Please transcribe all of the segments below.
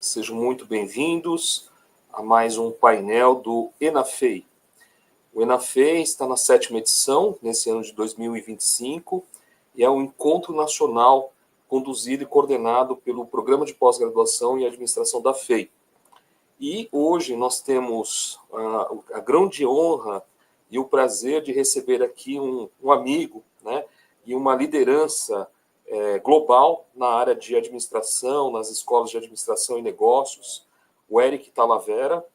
Sejam muito bem-vindos a mais um painel do ENAFEI. O ENAFEI está na 7ª edição, nesse ano de 2025, e é um encontro nacional conduzido e coordenado pelo Programa de Pós-Graduação em Administração da FEI. E hoje nós temos a grande honra e o prazer de receber aqui um amigo, né, e uma liderança global na área de administração, nas escolas de administração e negócios, o Eric Talavera.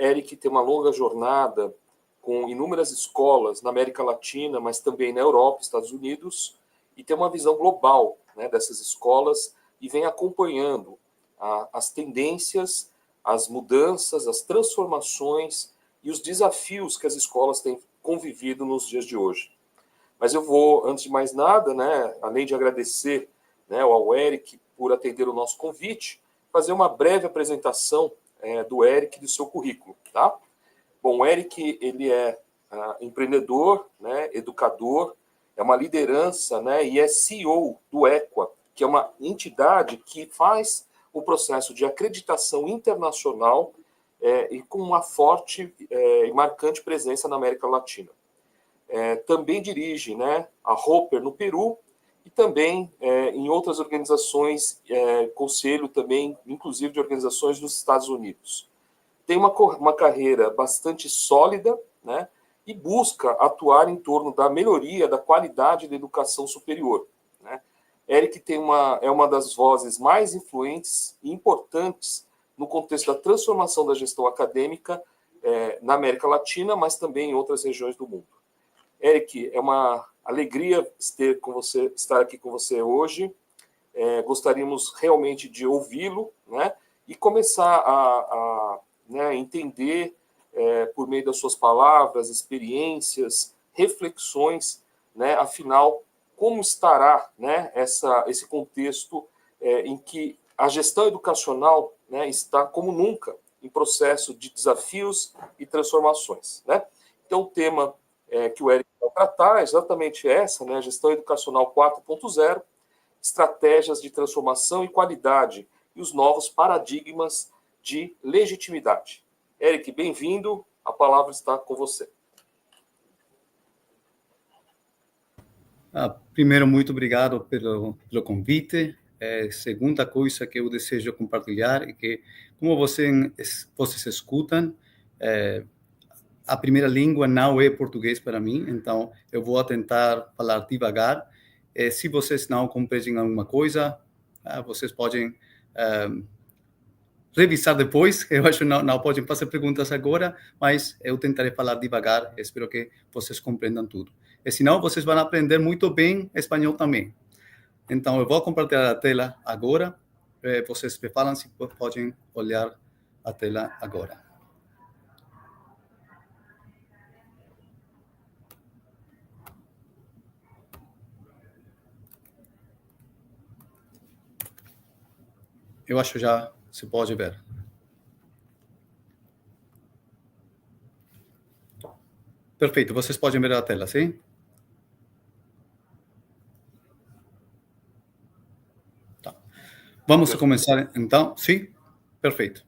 Eric tem uma longa jornada com inúmeras escolas na América Latina, mas também na Europa, Estados Unidos, e tem uma visão global, né, dessas escolas e vem acompanhando as tendências, as mudanças, as transformações e os desafios que as escolas têm convivido nos dias de hoje. Mas eu vou, antes de mais nada, né, além de agradecer, né, ao Eric por atender o nosso convite, fazer uma breve apresentação do Eric e do seu currículo, tá? Bom, o Eric, ele é empreendedor, né, educador, é uma liderança, né, e é CEO do EQUA, que é uma entidade que faz o processo de acreditação internacional e com uma forte e marcante presença na América Latina. Também dirige, né, a Hopper no Peru e também em outras organizações, conselho também, inclusive de organizações dos Estados Unidos. Tem uma carreira bastante sólida, né, e busca atuar em torno da melhoria da qualidade da educação superior, né. Eric é uma das vozes mais influentes e importantes no contexto da transformação da gestão acadêmica na América Latina, mas também em outras regiões do mundo. Eric, é uma alegria estar aqui com você hoje. Gostaríamos realmente de ouvi-lo, né, e começar a entender, por meio das suas palavras, experiências, reflexões, né, afinal, como estará, né, esse contexto em que a gestão educacional, né, está como nunca em processo de desafios e transformações, né? Então, o tema que o Eric vai tratar é exatamente essa, né, gestão educacional 4.0, estratégias de transformação e qualidade e os novos paradigmas de legitimidade. Eric, bem-vindo, a palavra está com você. Primeiro, muito obrigado pelo convite. Segunda coisa que eu desejo compartilhar é que, como vocês escutam, a primeira língua não é português para mim, então eu vou tentar falar devagar. Se vocês não compreendem alguma coisa, vocês podem revisar depois. Eu acho que não podem fazer perguntas agora, mas eu tentarei falar devagar. Espero que vocês compreendam tudo. E senão, vocês vão aprender muito bem espanhol também. Então, eu vou compartilhar a tela agora. Vocês me falam se podem olhar a tela agora. Eu acho que já se pode ver. Perfeito, vocês podem ver a tela, sim? Tá. Vamos começar, então? Sim? Perfeito.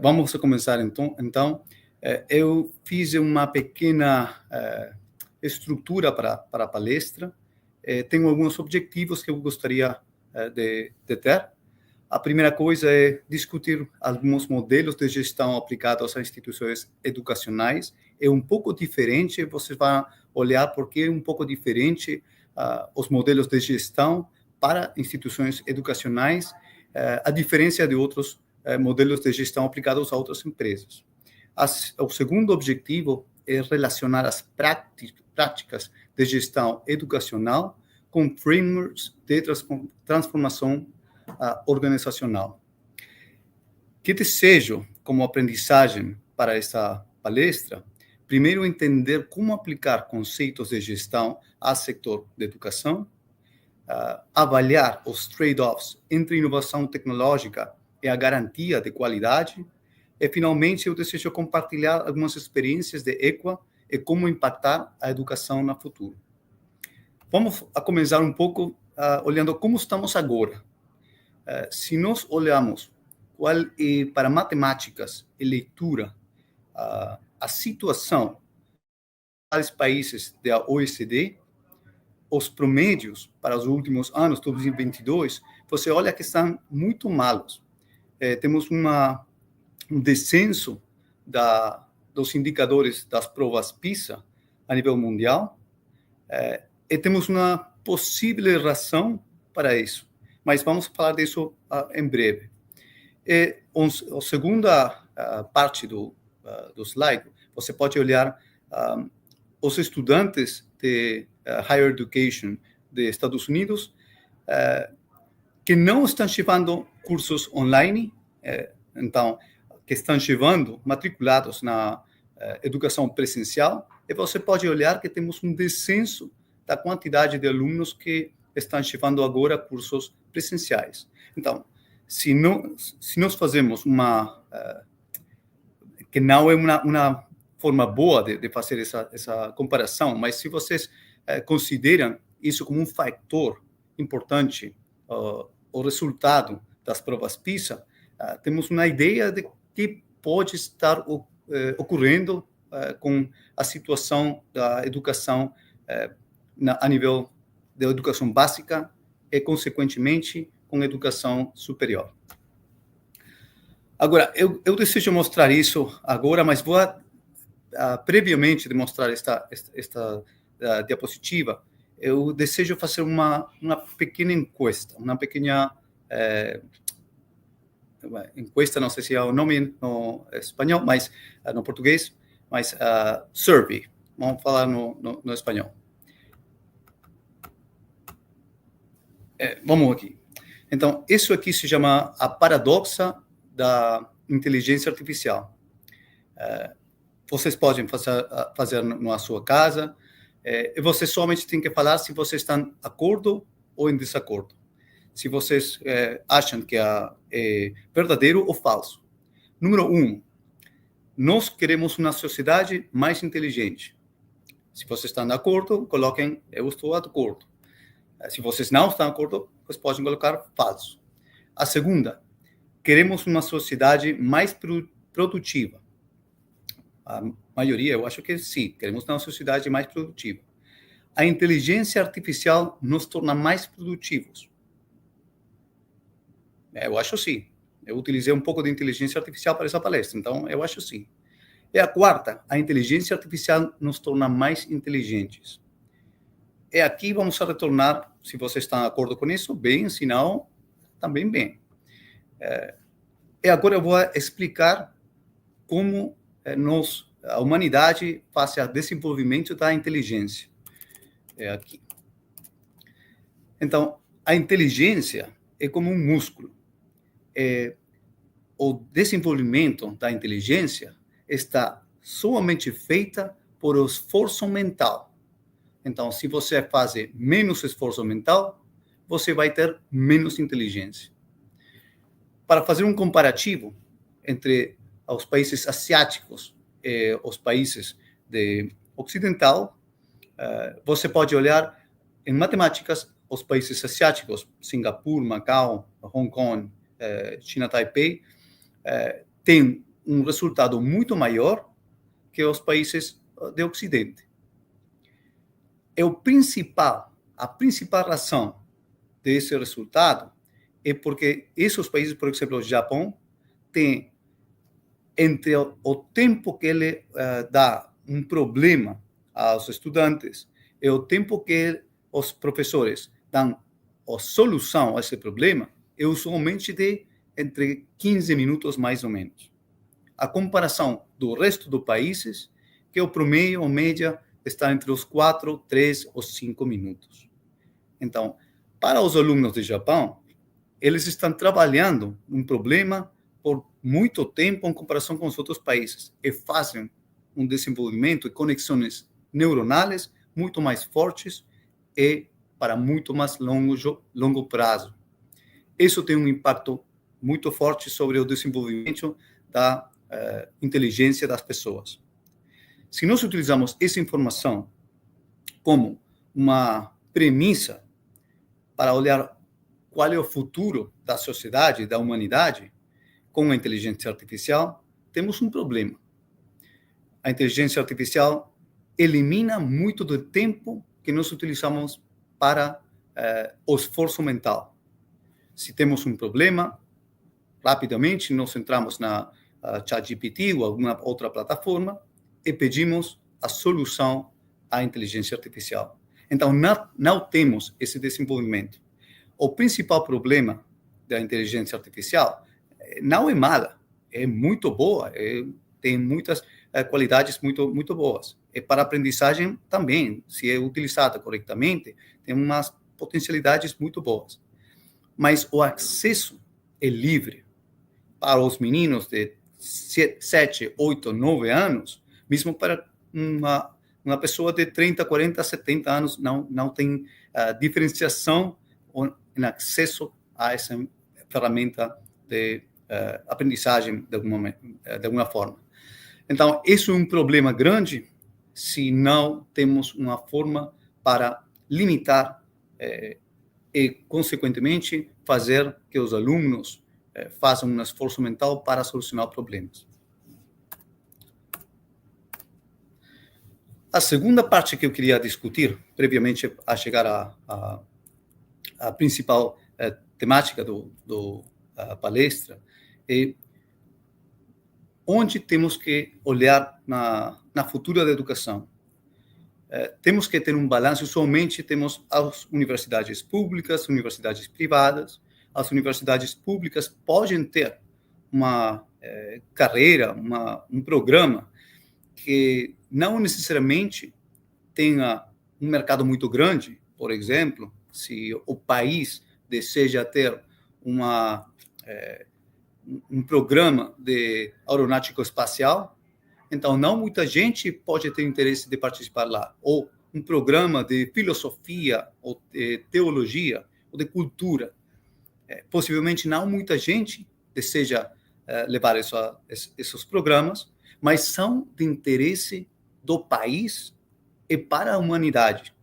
Vamos começar, então. Eu fiz uma pequena estrutura para a palestra. Tenho alguns objetivos que eu gostaria de ter. A primeira coisa é discutir alguns modelos de gestão aplicados a instituições educacionais. É um pouco diferente, vocês vão olhar porque é um pouco diferente os modelos de gestão para instituições educacionais, a diferença de outros modelos de gestão aplicados a outras empresas. O segundo objetivo é relacionar as práticas de gestão educacional com frameworks de transformação organizacional. Que desejo como aprendizagem para esta palestra? Primeiro, entender como aplicar conceitos de gestão ao setor de educação, avaliar os trade-offs entre inovação tecnológica e a garantia de qualidade, e, finalmente, eu desejo compartilhar algumas experiências de EQUA e como impactar a educação no futuro. Vamos começar um pouco olhando como estamos agora. Se nós olhamos qual é, para matemáticas e leitura, a situação dos países da OECD, os promédios para os últimos anos, 2022, você olha que estão muito malos. Temos um descenso dos indicadores das provas PISA a nível mundial, e temos uma possível razão para isso. Mas vamos falar disso em breve. E a segunda parte do slide, você pode olhar os estudantes de higher education de Estados Unidos que não estão levando cursos online, então, que estão levando matriculados na educação presencial, e você pode olhar que temos um descenso da quantidade de alunos que estão levando agora cursos presenciais. Então, se nós fazemos que não é uma forma boa de fazer essa comparação, mas se vocês consideram isso como um fator importante, o resultado das provas PISA, temos uma ideia de que pode estar ocorrendo com a situação da educação a nível da educação básica e, consequentemente, com a educação superior. Agora, eu desejo mostrar isso agora, mas vou previamente demonstrar esta diapositiva. Eu desejo fazer uma pequena encuesta, uma pequena encuesta, não sei se é o nome no espanhol, mas no português, mas survey, vamos falar no espanhol. Vamos aqui. Então, isso aqui se chama a paradoxa da inteligência artificial. Vocês podem fazer na sua casa, e vocês somente têm que falar se vocês estão de acordo ou em desacordo. Se vocês acham que é verdadeiro ou falso. Número 1, nós queremos uma sociedade mais inteligente. Se vocês estão de acordo, coloquem eu estou de acordo. Se vocês não estão de acordo, vocês podem colocar falso. A segunda, queremos uma sociedade mais produtiva. A maioria, eu acho que sim, queremos uma sociedade mais produtiva. A inteligência artificial nos torna mais produtivos. Eu acho sim. Eu utilizei um pouco de inteligência artificial para essa palestra, então eu acho sim. E a quarta, a inteligência artificial nos torna mais inteligentes. E aqui vamos a retornar, se vocês estão de acordo com isso, bem, se não, também bem. E agora eu vou explicar como a humanidade faz o desenvolvimento da inteligência. Aqui. Então, a inteligência é como um músculo. O desenvolvimento da inteligência está somente feita por esforço mental. Então, se você faz menos esforço mental, você vai ter menos inteligência. Para fazer um comparativo entre os países asiáticos e os países ocidental, você pode olhar em matemáticas os países asiáticos, Singapura, Macau, Hong Kong, China, Taipei, têm um resultado muito maior que os países do Ocidente. A principal razão desse resultado é porque esses países, por exemplo, o Japão, tem entre o tempo que ele dá um problema aos estudantes e o tempo que os professores dão a solução a esse problema, é usualmente de entre 15 minutos, mais ou menos. A comparação do resto dos países, que o promedio, a média, está entre os 4, 3 ou 5 minutos. Então, para os alunos do Japão, eles estão trabalhando um problema por muito tempo em comparação com os outros países e fazem um desenvolvimento e conexões neuronais muito mais fortes e para muito mais longo prazo. Isso tem um impacto muito forte sobre o desenvolvimento da inteligência das pessoas. Se nós utilizamos essa informação como uma premissa para olhar qual é o futuro da sociedade, da humanidade, com a inteligência artificial, temos um problema. A inteligência artificial elimina muito do tempo que nós utilizamos para o esforço mental. Se temos um problema, rapidamente nós entramos na ChatGPT ou alguma outra plataforma e pedimos a solução à inteligência artificial. Então, não temos esse desenvolvimento. O principal problema da inteligência artificial não é mala, é muito boa, tem muitas qualidades muito boas. E para a aprendizagem também, se é utilizada corretamente, tem umas potencialidades muito boas. Mas o acesso é livre para os meninos de 7, 8, 9 anos, mesmo para uma pessoa de 30, 40, 70 anos, não tem diferenciação em acesso a essa ferramenta de aprendizagem de alguma forma. Então, isso é um problema grande se não temos uma forma para limitar e, consequentemente, fazer que os alunos façam um esforço mental para solucionar problemas. A segunda parte que eu queria discutir, previamente a chegar à principal temática da palestra, é onde temos que olhar na futura da educação. Temos que ter um balanço, somente temos as universidades públicas, universidades privadas. As universidades públicas podem ter uma carreira, um programa que não necessariamente tenha um mercado muito grande. Por exemplo, se o país deseja ter um programa de aeronáutico espacial, então não muita gente pode ter interesse de participar lá. Ou um programa de filosofia, ou de teologia, ou de cultura. Possivelmente não muita gente deseja levar esses programas, mas são de interesse do país e para a humanidade.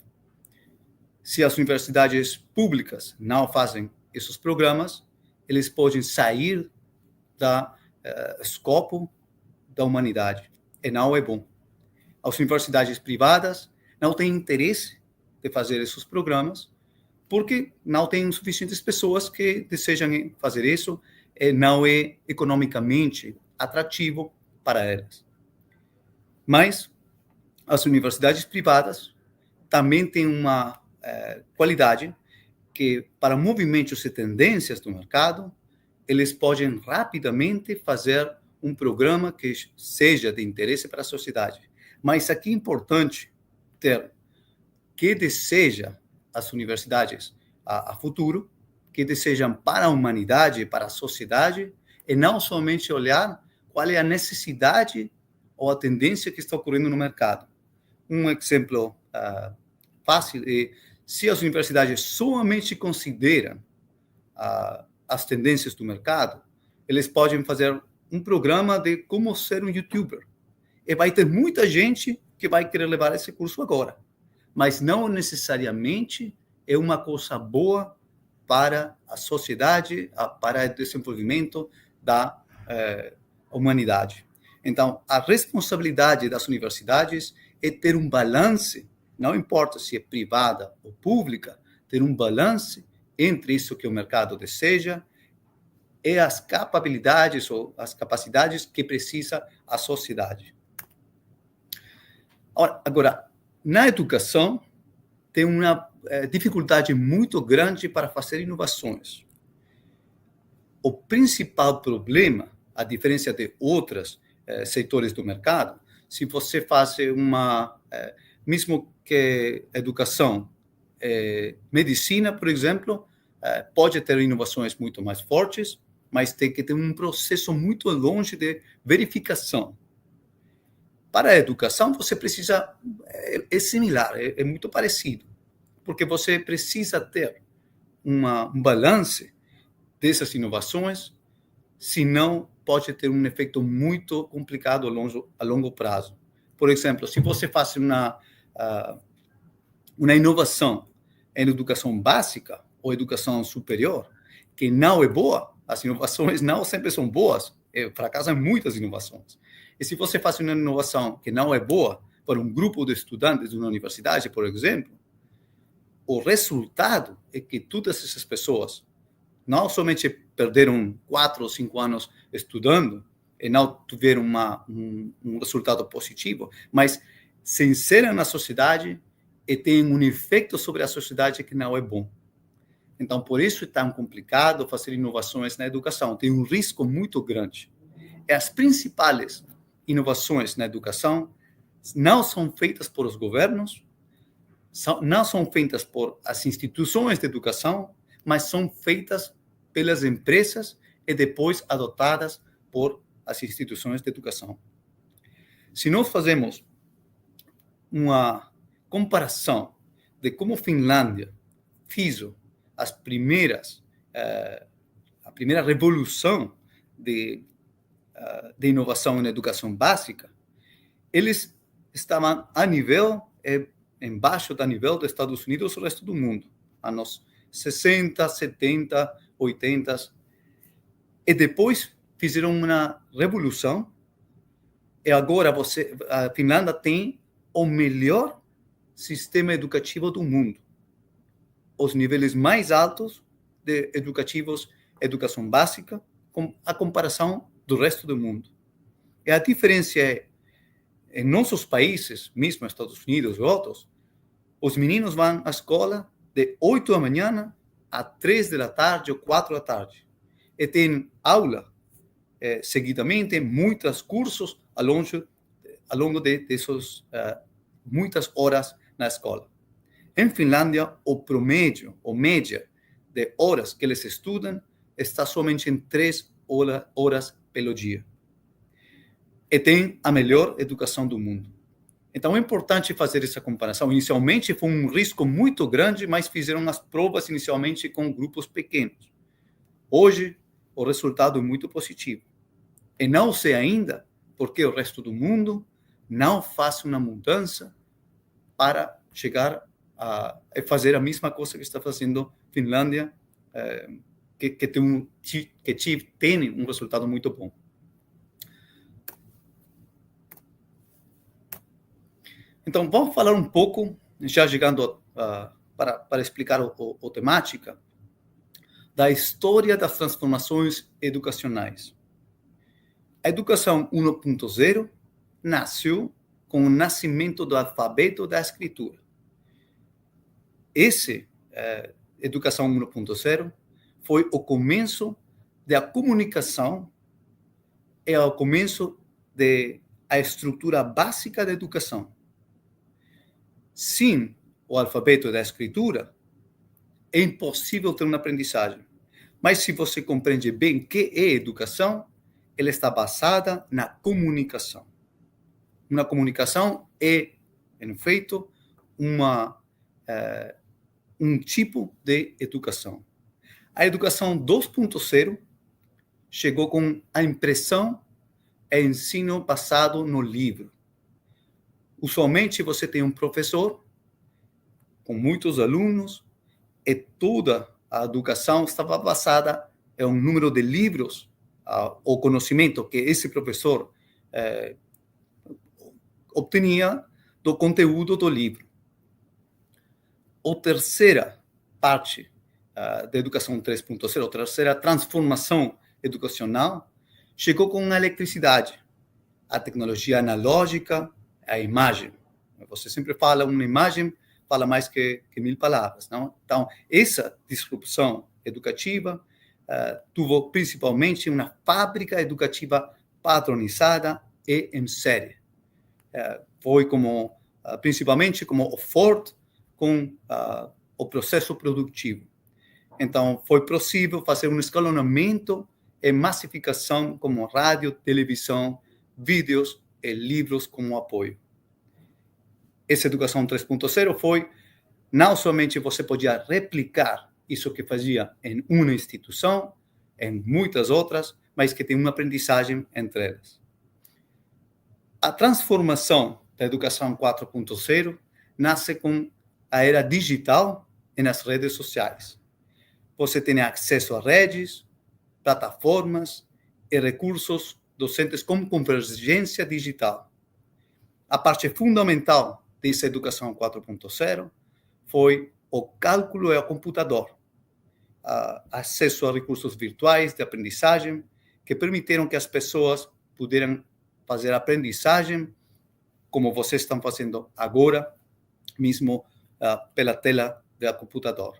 Se as universidades públicas não fazem esses programas, eles podem sair do escopo da humanidade, e não é bom. As universidades privadas não têm interesse de fazer esses programas, porque não tem suficientes pessoas que desejam fazer isso, e não é economicamente atrativo para elas. Mas as universidades privadas também têm uma qualidade que, para movimentos e tendências do mercado, eles podem rapidamente fazer um programa que seja de interesse para a sociedade. Mas aqui é importante ter que deseja as universidades a futuro, que desejam para a humanidade, para a sociedade, e não somente olhar qual é a necessidade ou a tendência que está ocorrendo no mercado. Um exemplo fácil é, se as universidades somente consideram as tendências do mercado, eles podem fazer um programa de como ser um youtuber. E vai ter muita gente que vai querer levar esse curso agora. Mas não necessariamente é uma coisa boa para a sociedade, para o desenvolvimento da humanidade. Então, a responsabilidade das universidades é ter um balance, não importa se é privada ou pública, ter um balance entre isso que o mercado deseja e as capacidades ou as capacidades que precisa a sociedade. Agora, na educação, tem uma dificuldade muito grande para fazer inovações. O principal problema, a diferença de outros setores do mercado, se você faz mesmo que educação, medicina, por exemplo, pode ter inovações muito mais fortes, mas tem que ter um processo muito longe de verificação. Para a educação, você precisa, é similar, é muito parecido, porque você precisa ter um balance dessas inovações, senão pode ter um efeito muito complicado a longo prazo. Por exemplo, se você faz uma inovação em educação básica ou educação superior, que não é boa, As inovações não sempre são boas, fracassam muitas inovações. E se você faz uma inovação que não é boa para um grupo de estudantes de uma universidade, por exemplo, o resultado é que todas essas pessoas não somente perderam 4 ou 5 anos estudando e não tiveram um resultado positivo, mas se inserem na sociedade e têm um efeito sobre a sociedade que não é bom. Então, por isso é tão complicado fazer inovações na educação. Tem um risco muito grande. E as principais inovações na educação não são feitas por os governos, não são feitas por as instituições de educação, mas são feitas pelas empresas e depois adotadas por as instituições de educação. Se nós fazemos uma comparação de como Finlândia fez a primeira revolução de inovação na educação básica, eles estavam a nível, embaixo do nível dos Estados Unidos e do resto do mundo, anos 60, 70, 80, e depois fizeram uma revolução, e agora a Finlândia tem o melhor sistema educativo do mundo. Os níveis mais altos de educação básica, com a comparação do resto do mundo. E a diferença é, em nossos países, mesmo Estados Unidos e outros, os meninos vão à escola de 8 da manhã a 3 da tarde ou 4 da tarde. E tem aula seguidamente, muitos cursos ao longo dessas muitas horas na escola. Em Finlândia, a média de horas que eles estudam está somente em 3 horas pelo dia. E tem a melhor educação do mundo. Então, é importante fazer essa comparação. Inicialmente, foi um risco muito grande, mas fizeram as provas inicialmente com grupos pequenos. Hoje, o resultado é muito positivo. E não sei ainda porque o resto do mundo não faz uma mudança para chegar a fazer a mesma coisa que está fazendo Finlândia, que tem um resultado muito bom. Então, vamos falar um pouco, já chegando para explicar a temática, da história das transformações educacionais. A educação 1.0 nasceu com o nascimento do alfabeto e da escritura. Educação 1.0 foi o começo da comunicação e o começo da estrutura básica da educação. Sem o alfabeto e da escritura, é impossível ter uma aprendizagem. Mas se você compreende bem o que é educação, ela está basada na comunicação. Uma comunicação é, em efeito, um tipo de educação. A educação 2.0 chegou com a impressão e ensino basado no livro. Usualmente, você tem um professor com muitos alunos e toda a educação estava basada em um número de livros, o conhecimento que esse professor obtinha do conteúdo do livro. A terceira parte da educação 3.0, a terceira transformação educacional, chegou com a eletricidade, a tecnologia analógica, a imagem. Você sempre fala uma imagem, fala mais que 1000 palavras, não? Então, essa disrupção educativa teve principalmente uma fábrica educativa padronizada e em série. Foi principalmente como o Ford com o processo produtivo. Então, foi possível fazer um escalonamento e massificação como rádio, televisão, vídeos e livros como apoio. Essa educação 3.0 foi, não somente você podia replicar isso que fazia em uma instituição, em muitas outras, mas que tem uma aprendizagem entre elas. A transformação da educação 4.0 nasce com a era digital e nas redes sociais. Você tem acesso a redes, plataformas e recursos docentes com convergência digital. A parte fundamental dessa educação 4.0 foi o cálculo e o computador, acesso a recursos virtuais de aprendizagem que permitiram que as pessoas pudessem fazer aprendizagem como vocês estão fazendo agora, mesmo pela tela do computador.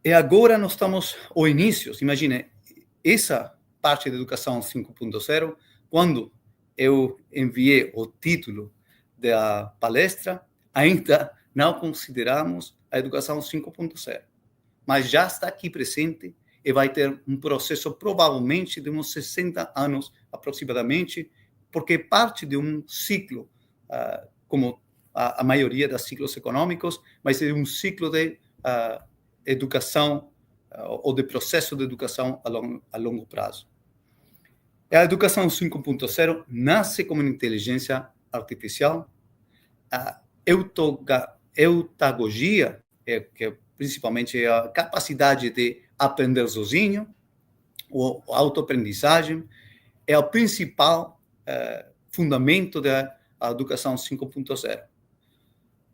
E agora nós estamos ao início. Imagine, essa parte da educação 5.0, quando eu enviei o título da palestra, ainda não consideramos a educação 5.0. Mas já está aqui presente e vai ter um processo provavelmente de uns 60 anos aproximadamente, porque parte de um ciclo, como a maioria dos ciclos econômicos, mas é um ciclo de educação ou de processo de educação a longo prazo. A educação 5.0 nasce como inteligência artificial. A eutagogia, que principalmente é a capacidade de aprender sozinho, ou autoaprendizagem, é o principal fundamento da educação 5.0.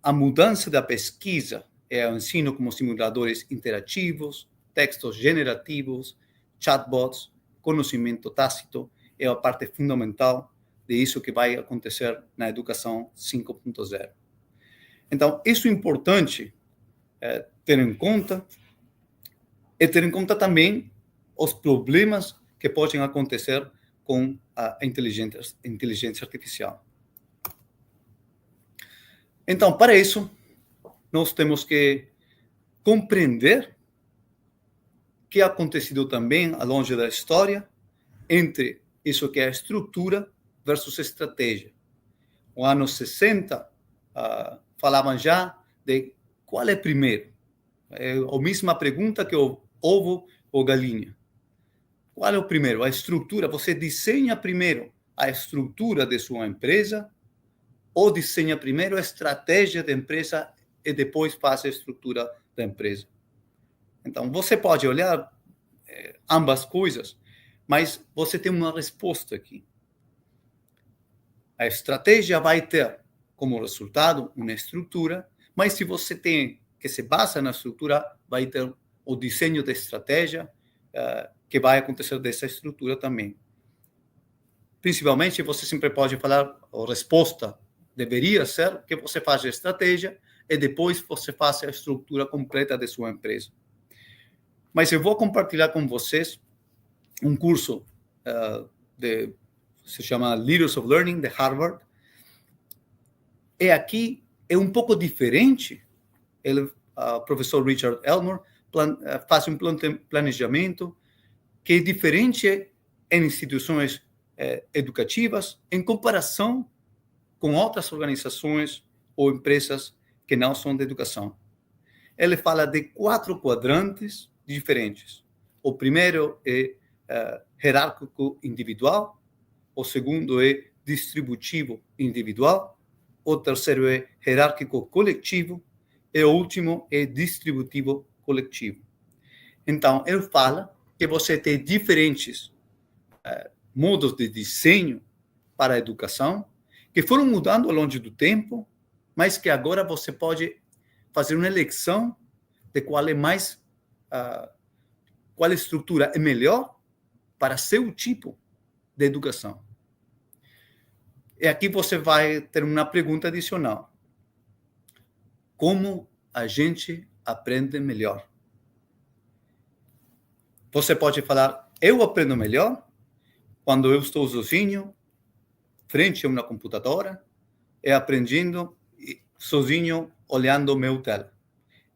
A mudança da pesquisa é o ensino como simuladores interativos, textos generativos, chatbots, conhecimento tácito, é a parte fundamental de isso que vai acontecer na educação 5.0. Então, isso é importante ter em conta, e ter em conta também os problemas que podem acontecer com a inteligência artificial. Então, para isso, nós temos que compreender o que ha acontecido também ao longo da história entre isso que é a estrutura versus estratégia. No ano 60, falavam já de qual é primeiro. É a mesma pergunta que o ovo ou galinha. Qual é o primeiro? A estrutura. Você desenha primeiro a estrutura de sua empresa ou desenha primeiro a estratégia da empresa e depois faz a estrutura da empresa? Então, você pode olhar ambas coisas, mas você tem uma resposta aqui. A estratégia vai ter como resultado uma estrutura, mas se você tem que se basa na estrutura, vai ter o desenho da estratégia que vai acontecer dessa estrutura também. Principalmente, você sempre pode falar, a resposta deveria ser que você faz a estratégia e depois você faz a estrutura completa de sua empresa. Mas eu vou compartilhar com vocês um curso se chama Leaders of Learning, de Harvard. E aqui é um pouco diferente. O professor Richard Elmore faz um planejamento que é diferente em instituições educativas em comparação com outras organizações ou empresas que não são de educação. Ele fala de 4 quadrantes diferentes. O primeiro é hierárquico individual, o segundo é distributivo individual, o terceiro é hierárquico coletivo e o último é distributivo coletivo. Então, ele fala que você tem diferentes modos de desenho para a educação que foram mudando ao longo do tempo, mas que agora você pode fazer uma eleição de qual é mais, qual estrutura é melhor para seu tipo de educação. E aqui você vai ter uma pergunta adicional. Como a gente aprende melhor? Você pode falar, eu aprendo melhor quando eu estou sozinho, frente a uma computadora, e aprendendo sozinho, olhando o meu tela.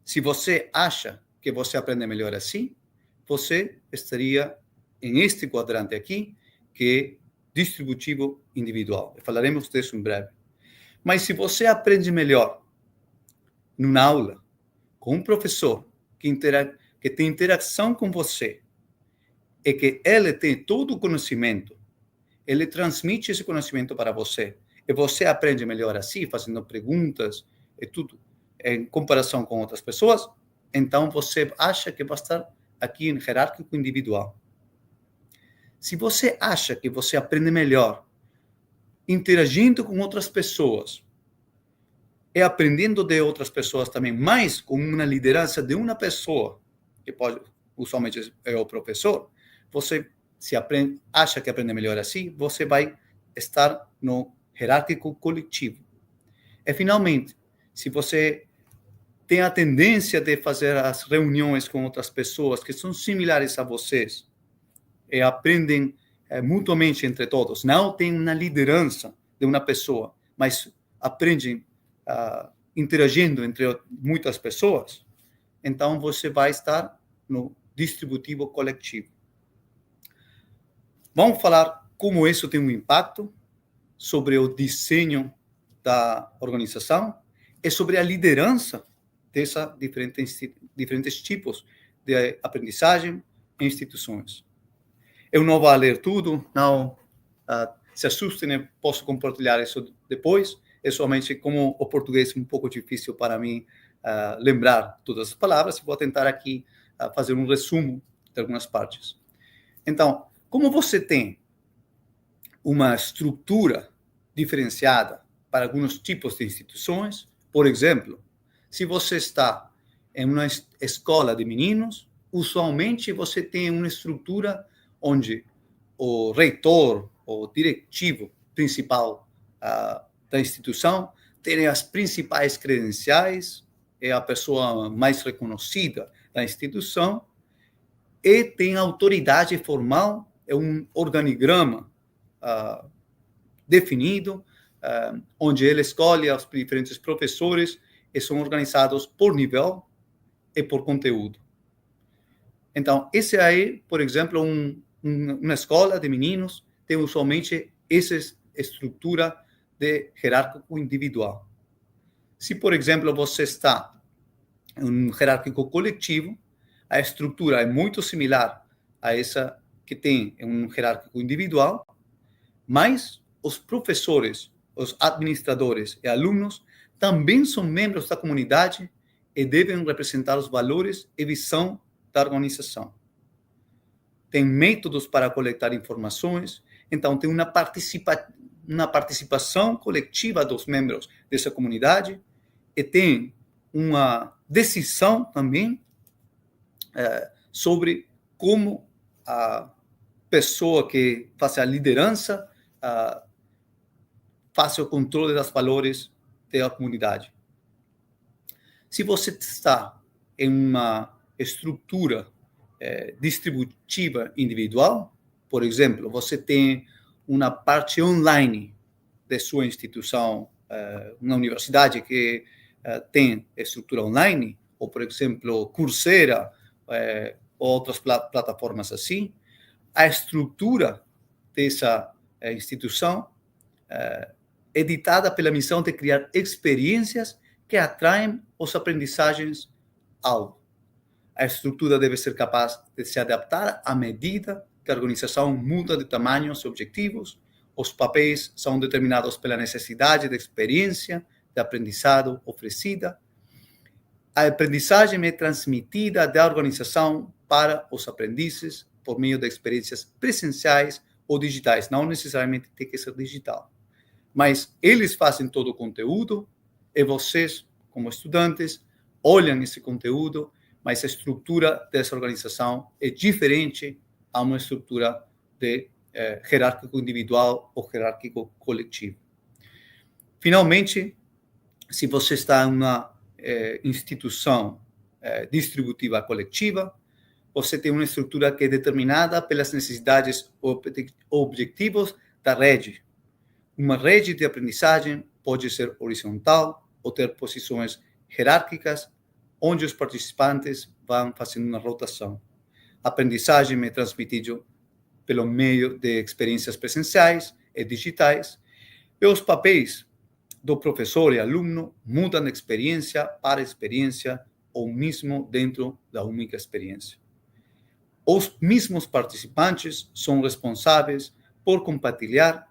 Se você acha que você aprende melhor assim, você estaria em este quadrante aqui, que é distributivo individual. Falaremos disso em breve. Mas se você aprende melhor numa aula, com um professor que tem interação com você, e que ele tem todo o conhecimento, ele transmite esse conhecimento para você, e você aprende melhor assim, fazendo perguntas e tudo, em comparação com outras pessoas, então você acha que vai estar aqui em hierárquico individual. Se você acha que você aprende melhor interagindo com outras pessoas e aprendendo de outras pessoas também, mais com uma liderança de uma pessoa, que pode, usualmente é o professor, você acha que aprende melhor assim, você vai estar no hierárquico coletivo. E, finalmente, se você tem a tendência de fazer as reuniões com outras pessoas que são similares a vocês e aprendem mutuamente entre todos, não tem uma liderança de uma pessoa, mas aprendem interagindo entre muitas pessoas, então você vai estar no distributivo coletivo. Vamos falar como isso tem um impacto sobre o desenho da organização e sobre a liderança desses diferentes tipos de aprendizagem em instituições. Eu não vou ler tudo, não se assustem, posso compartilhar isso depois. É somente como o português é um pouco difícil para mim lembrar todas as palavras, vou tentar aqui fazer um resumo de algumas partes. Então, como você tem uma estrutura diferenciada para alguns tipos de instituições, por exemplo, se você está em uma escola de meninos, usualmente você tem uma estrutura onde o reitor, o diretivo principal da instituição, tem as principais credenciais, é a pessoa mais reconhecida da instituição e tem autoridade formal, é um organigrama definido, onde ele escolhe os diferentes professores e são organizados por nível e por conteúdo. Então, esse aí, por exemplo, uma escola de meninos tem usualmente essa estrutura de hierárquico individual. Se, por exemplo, você está em um hierárquico coletivo, a estrutura é muito similar a essa que tem em um hierárquico individual, mas os professores, os administradores e alunos também são membros da comunidade e devem representar os valores e visão da organização. Tem métodos para coletar informações, então tem uma participação coletiva dos membros dessa comunidade e tem uma decisão também sobre como a pessoa que faz a liderança faz o controle dos valores da comunidade. Se você está em uma estrutura distributiva individual, por exemplo, você tem uma parte online de sua instituição, uma universidade que tem estrutura online, ou, por exemplo, Coursera, outras plataformas assim, a estrutura dessa instituição é ditada pela missão de criar experiências que atraem os aprendizagens-alvo. A estrutura deve ser capaz de se adaptar à medida que a organização muda de tamanhos e objetivos. Os papéis são determinados pela necessidade de experiência de aprendizado oferecida. A aprendizagem é transmitida da organização para os aprendizes por meio de experiências presenciais ou digitais. Não necessariamente tem que ser digital. Mas eles fazem todo o conteúdo e vocês, como estudantes, olham esse conteúdo, mas a estrutura dessa organização é diferente a uma estrutura de hierárquico individual ou hierárquico coletivo. Finalmente, se você está em uma instituição distributiva coletiva, você tem uma estrutura que é determinada pelas necessidades objetivos da rede. Uma rede de aprendizagem pode ser horizontal ou ter posições hierárquicas, onde os participantes vão fazendo uma rotação. A aprendizagem é transmitida pelo meio de experiências presenciais e digitais, e os papéis do professor e aluno mudam de experiência para experiência ou mesmo dentro da única experiência. Os mesmos participantes são responsáveis por compartilhar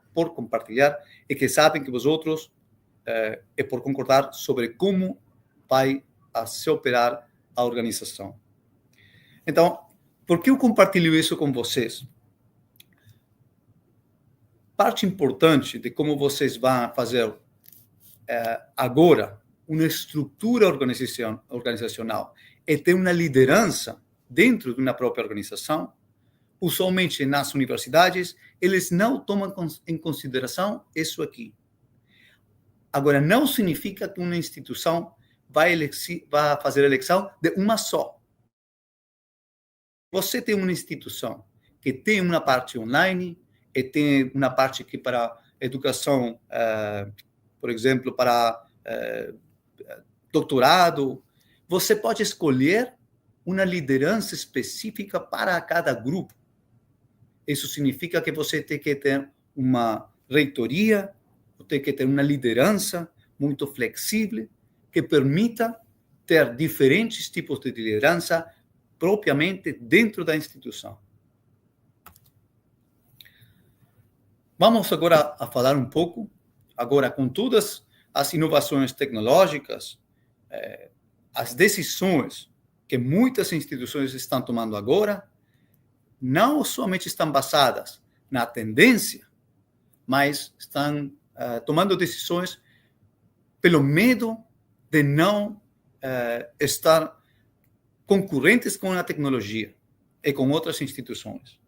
e que sabem que os outros é por concordar sobre como vai a se operar a organização. Então, Por que eu compartilho isso com vocês? Parte importante de como vocês vão fazer agora uma estrutura organizacional é ter uma liderança dentro de uma própria organização. Usualmente, nas universidades, eles não tomam em consideração isso aqui. Agora, não significa que uma instituição vai fazer a eleição de uma só. Você tem uma instituição que tem uma parte online e tem uma parte que para educação, por exemplo, para doutorado. Você pode escolher uma liderança específica para cada grupo. Isso significa que você tem que ter uma reitoria, tem que ter uma liderança muito flexível, que permita ter diferentes tipos de liderança propriamente dentro da instituição. Vamos agora a falar um pouco, agora com todas as inovações tecnológicas, as decisões que muitas instituições estão tomando agora, não somente estão basadas na tendência, mas estão tomando decisões pelo medo de não estar concorrentes com a tecnologia e com outras instituições.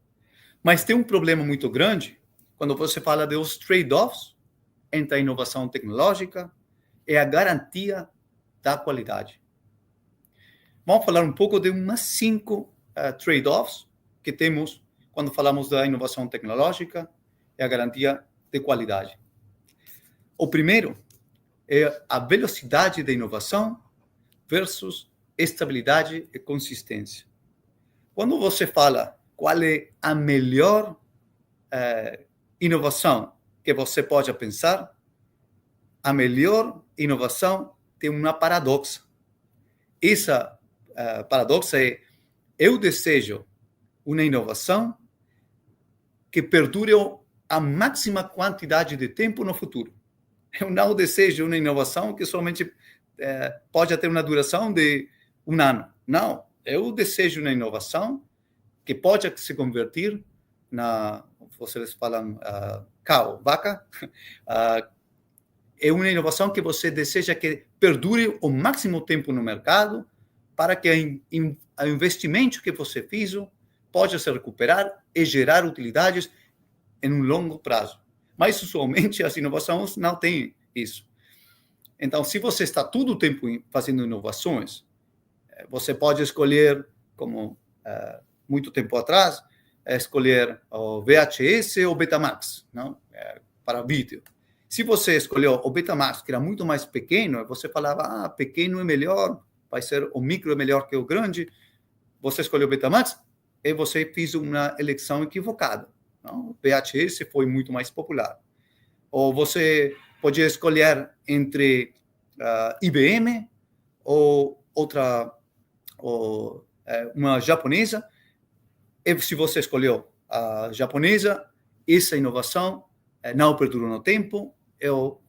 Mas tem um problema muito grande quando você fala dos trade-offs entre a inovação tecnológica e a garantia da qualidade. Vamos falar um pouco de umas 5 trade-offs que temos quando falamos da inovação tecnológica e a garantia de qualidade. O primeiro é a velocidade da inovação versus estabilidade e consistência. Quando você fala qual é a melhor inovação que você pode pensar, a melhor inovação tem uma paradoxa. Essa paradoxa é: eu desejo uma inovação que perdure a máxima quantidade de tempo no futuro. Eu não desejo uma inovação que somente pode ter uma duração de 1 ano. Não, eu desejo uma inovação que pode se convertir vocês falam vaca, é uma inovação que você deseja que perdure o máximo tempo no mercado para que o investimento que você fez possa se recuperar e gerar utilidades em um longo prazo. Mas, usualmente, as inovações não têm isso. Então, se você está todo o tempo fazendo inovações, você pode escolher, como muito tempo atrás, escolher o VHS ou o Betamax, não? Para vídeo. Se você escolheu o Betamax, que era muito mais pequeno, você falava, pequeno é melhor, vai ser o micro é melhor que o grande. Você escolheu o Betamax e você fez uma eleição equivocada. Não? O VHS foi muito mais popular. Ou você podia escolher entre IBM ou uma japonesa. E se você escolheu a japonesa, essa inovação não perdurou no tempo, e o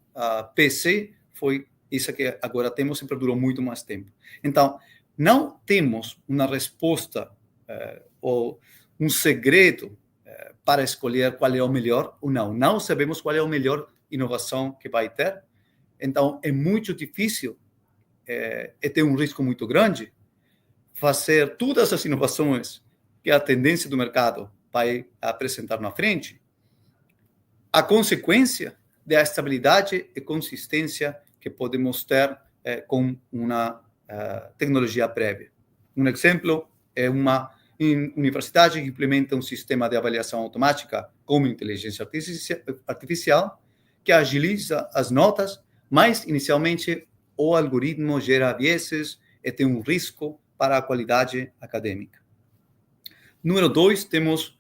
PC foi isso que agora temos e perdurou muito mais tempo. Então, não temos uma resposta ou um segredo para escolher qual é o melhor ou não. Não sabemos qual é a melhor inovação que vai ter. Então, é muito difícil e tem um risco muito grande fazer todas as inovações que a tendência do mercado vai apresentar na frente, a consequência da estabilidade e consistência que podemos ter com uma tecnologia prévia. Um exemplo é uma universidade que implementa um sistema de avaliação automática como inteligência artificial que agiliza as notas, mas inicialmente o algoritmo gera vieses e tem um risco para a qualidade acadêmica. Número 2, temos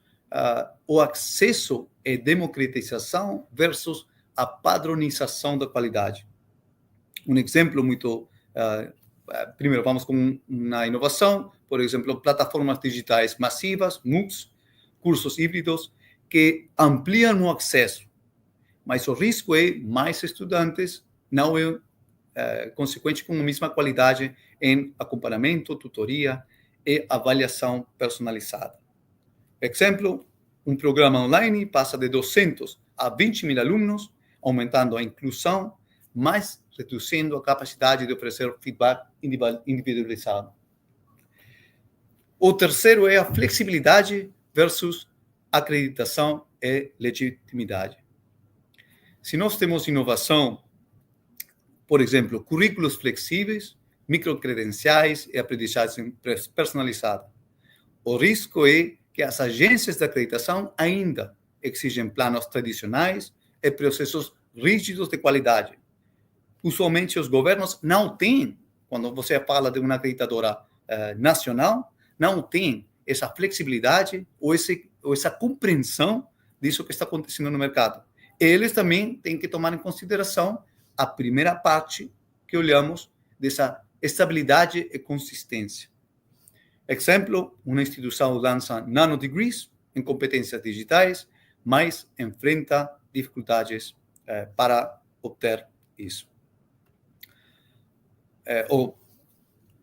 o acesso e democratização versus a padronização da qualidade. Um exemplo muito... primeiro, vamos com uma inovação, por exemplo, plataformas digitais massivas, MOOCs, cursos híbridos, que ampliam o acesso. Mas o risco é mais estudantes, não é consequente com a mesma qualidade em acompanhamento, tutoria e avaliação personalizada. Exemplo, um programa online passa de 200 a 20 mil alunos, aumentando a inclusão, mas reduzindo a capacidade de oferecer feedback individualizado. O terceiro é a flexibilidade versus acreditação e legitimidade. Se nós temos inovação, por exemplo, currículos flexíveis, microcredenciais e aprendizagem personalizada, o risco é que as agências de acreditação ainda exigem planos tradicionais e processos rígidos de qualidade. Usualmente, os governos não têm, quando você fala de uma acreditadora nacional, não tem essa flexibilidade ou essa compreensão disso que está acontecendo no mercado. Eles também têm que tomar em consideração a primeira parte que olhamos dessa estabilidade e consistência. Exemplo, uma instituição lança nanodegrees em competências digitais, mas enfrenta dificuldades para obter isso.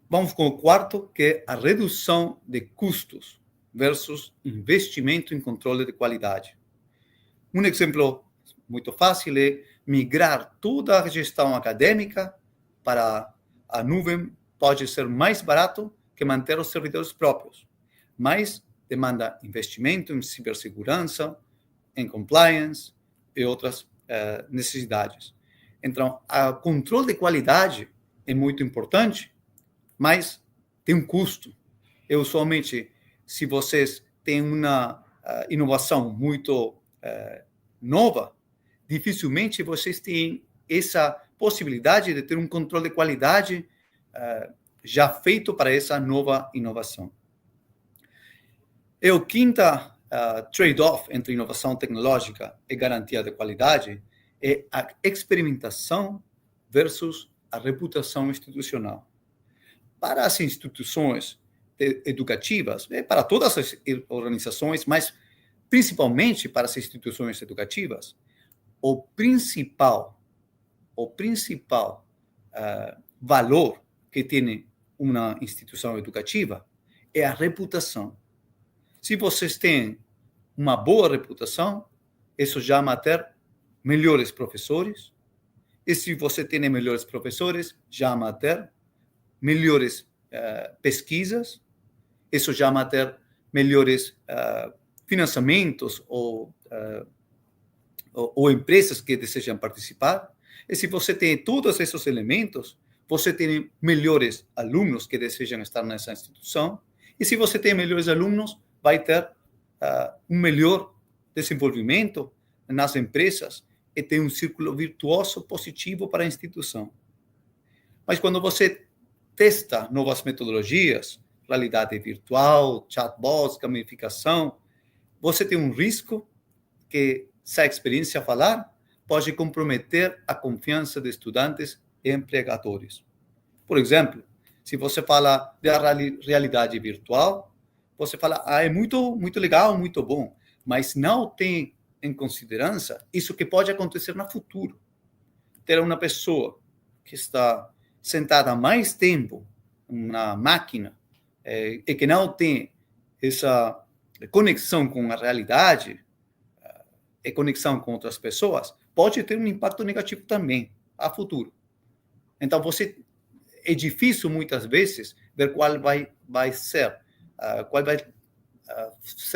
Vamos com o quarto, que é a redução de custos versus investimento em controle de qualidade. Um exemplo muito fácil é migrar toda a gestão acadêmica para a nuvem. Pode ser mais barato que manter os servidores próprios, mas demanda investimento em cibersegurança, em compliance e outras necessidades. Então, o controle de qualidade é muito importante, mas tem um custo. E, usualmente, se vocês têm uma inovação muito nova, dificilmente vocês têm essa possibilidade de ter um controle de qualidade já feito para essa nova inovação. E o quinto trade-off entre inovação tecnológica e garantia de qualidade é a experimentação versus a reputação institucional. Para as instituições educativas, para todas as organizações, mas principalmente para as instituições educativas, o principal valor que tem uma instituição educativa é a reputação. Se vocês têm uma boa reputação, isso já vai ter melhores professores, e se você tem melhores professores, já vai ter melhores pesquisas, isso já vai ter melhores financiamentos ou empresas que desejam participar. E se você tem todos esses elementos, você tem melhores alunos que desejam estar nessa instituição. E se você tem melhores alunos, vai ter um melhor desenvolvimento nas empresas e tem um círculo virtuoso positivo para a instituição. Mas quando você testa novas metodologias, realidade virtual, chatbots, gamificação, você tem um risco que, se a experiência falar, pode comprometer a confiança de estudantes e empregadores. Por exemplo, se você fala da realidade virtual, você fala, é muito, muito legal, muito bom, mas não tem em consideração isso que pode acontecer no futuro. Ter uma pessoa que está sentada mais tempo na máquina e que não tem essa conexão com a realidade e conexão com outras pessoas, pode ter um impacto negativo também a futuro. Então, é difícil muitas vezes ver qual vai ser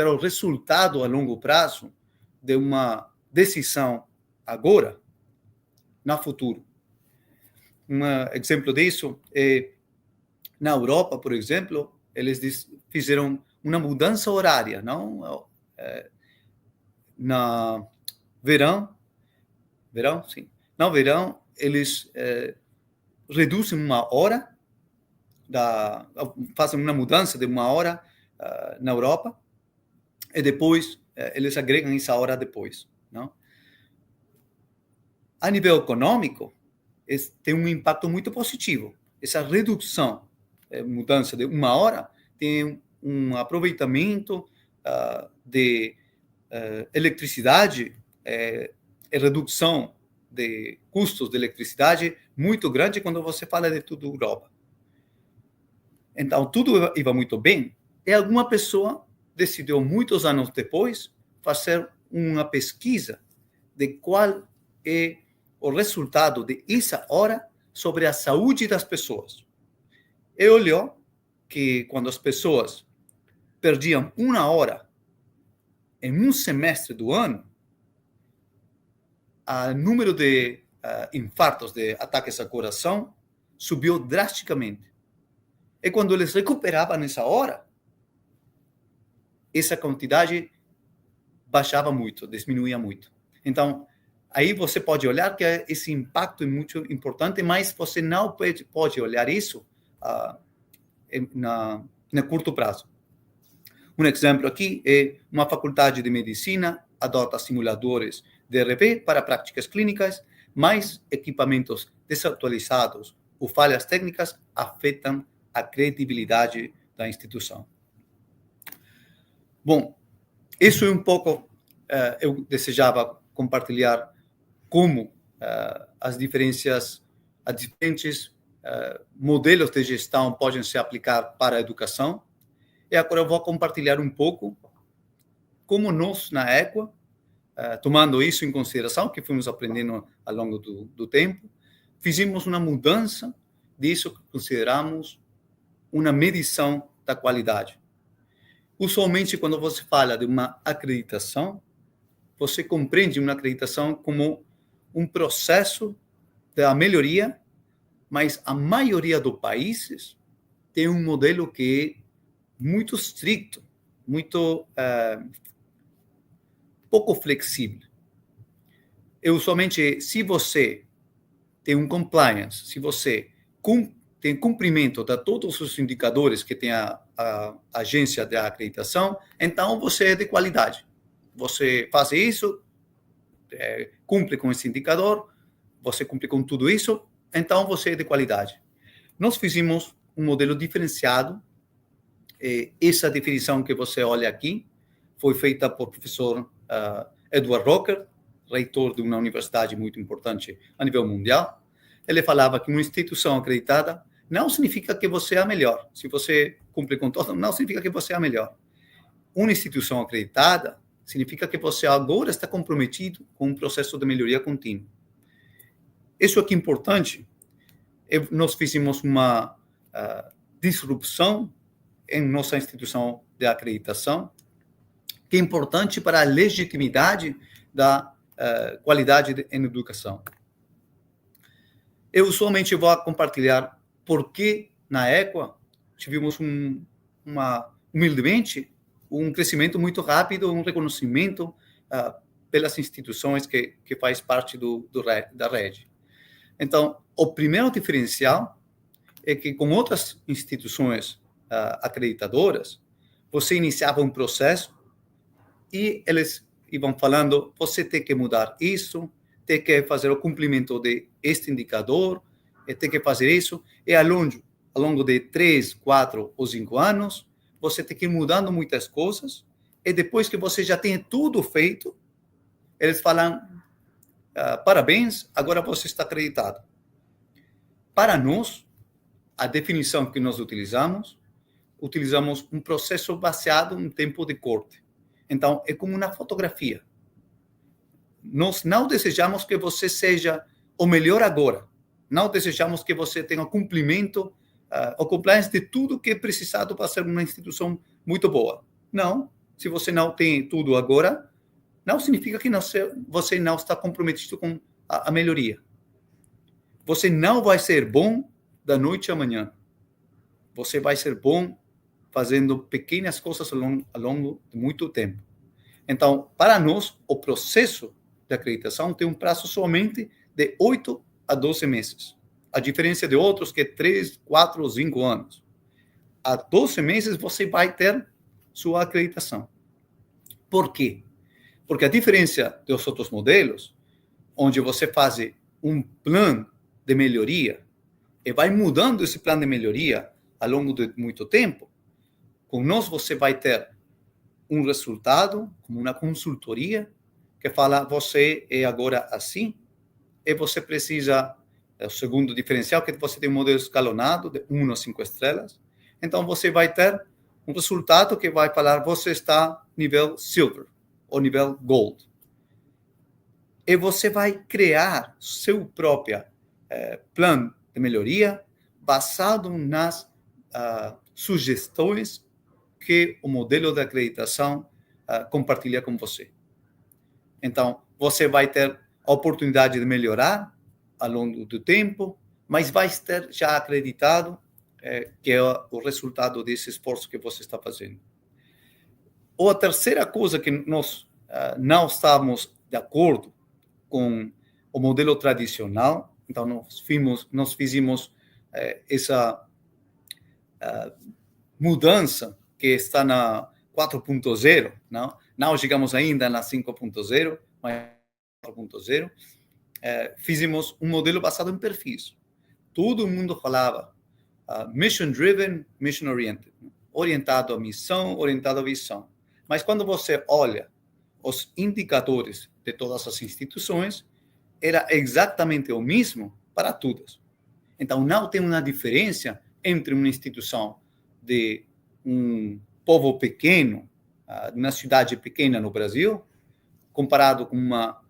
o resultado a longo prazo de uma decisão agora, no futuro. Um exemplo disso é, na Europa, por exemplo, eles fizeram uma mudança horária, não? No verão, sim. No verão, eles reduzem uma hora, fazem uma mudança de uma hora na Europa, e depois eles agregam essa hora depois, não? A nível econômico, tem um impacto muito positivo. Essa redução, mudança de uma hora, tem um aproveitamento de eletricidade e redução de custos de eletricidade muito grande quando você fala de toda a Europa. Então, tudo ia muito bem, e alguma pessoa decidiu, muitos anos depois, fazer uma pesquisa de qual é o resultado dessa hora sobre a saúde das pessoas. E olhou que quando as pessoas perdiam 1 hora em um semestre do ano, o número de infartos, de ataques ao coração, subiu drasticamente. E quando eles recuperavam nessa hora, essa quantidade baixava muito, diminuía muito. Então, aí você pode olhar que esse impacto é muito importante, mas você não pode olhar isso na curto prazo. Um exemplo aqui é uma faculdade de medicina adota simuladores de DRP para práticas clínicas, mas equipamentos desatualizados ou falhas técnicas afetam a credibilidade da instituição. Bom, isso é um pouco, eu desejava compartilhar como as diferentes modelos de gestão podem se aplicar para a educação. E agora eu vou compartilhar um pouco como nós, na Equa, tomando isso em consideração, que fomos aprendendo ao longo do tempo, fizemos uma mudança disso que consideramos uma medição da qualidade. Usualmente, quando você fala de uma acreditação, você compreende uma acreditação como um processo da melhoria, mas a maioria dos países tem um modelo que é muito estricto, muito pouco flexível. E usualmente, se você tem um compliance, se você tem cumprimento de todos os indicadores que tem a agência de acreditação, então você é de qualidade. Você faz isso, cumpre com esse indicador, você cumpre com tudo isso, então você é de qualidade. Nós fizemos um modelo diferenciado. Essa definição que você olha aqui foi feita por professor Edward Rocker, reitor de uma universidade muito importante a nível mundial. Ele falava que uma instituição acreditada não significa que você é a melhor. Se você cumpre com tudo, não significa que você é a melhor. Uma instituição acreditada significa que você agora está comprometido com um processo de melhoria contínua. Isso aqui é importante. Nós fizemos uma disrupção em nossa instituição de acreditação, que é importante para a legitimidade da qualidade em educação. Eu usualmente vou compartilhar por que, na Equa, tivemos humildemente, um crescimento muito rápido, um reconhecimento pelas instituições que faz parte da rede. Então, o primeiro diferencial é que, com outras instituições acreditadoras, você iniciava um processo e eles iam falando, você tem que mudar isso, tem que fazer o cumprimento de este indicador, tem que fazer isso, e ao longo de 3, 4 ou 5 anos, você tem que ir mudando muitas coisas, e depois que você já tem tudo feito, eles falam, parabéns, agora você está acreditado. Para nós, a definição que nós utilizamos um processo baseado em tempo de corte. Então, é como uma fotografia. Nós não desejamos que você seja o melhor agora. Não desejamos que você tenha o cumprimento, o compliance de tudo que é precisado para ser uma instituição muito boa. Não. Se você não tem tudo agora, não significa que você não está comprometido com a melhoria. Você não vai ser bom da noite à manhã. Você vai ser bom fazendo pequenas coisas ao longo de muito tempo. Então, para nós, o processo de acreditação tem um prazo somente de 8 a 12 meses. A diferença de outros que é 3, 4 ou 5 anos. A 12 meses você vai ter sua acreditação. Por quê? Porque a diferença dos outros modelos, onde você faz um plano de melhoria e vai mudando esse plano de melhoria ao longo de muito tempo, com nós você vai ter um resultado, como uma consultoria, que fala, você é agora assim, e você precisa, o segundo diferencial, que você tem um modelo escalonado de 1 a 5 estrelas, então você vai ter um resultado que vai falar você está nível Silver ou nível Gold. E você vai criar seu próprio plano de melhoria baseado nas sugestões que o modelo de acreditação compartilha com você. Então, você vai ter a oportunidade de melhorar ao longo do tempo, mas vai ter já acreditado que é o resultado desse esforço que você está fazendo. Ou a terceira coisa que nós não estamos de acordo com o modelo tradicional, então nós fizemos essa mudança que está na 4.0, não chegamos ainda na 5.0, mas 4.0, fizemos um modelo baseado em perfis. Todo mundo falava mission driven, mission oriented, orientado à missão, orientado à visão. Mas quando você olha os indicadores de todas as instituições, era exatamente o mesmo para todas. Então, não tem uma diferença entre uma instituição de um povo pequeno, uma cidade pequena no Brasil, comparado com uma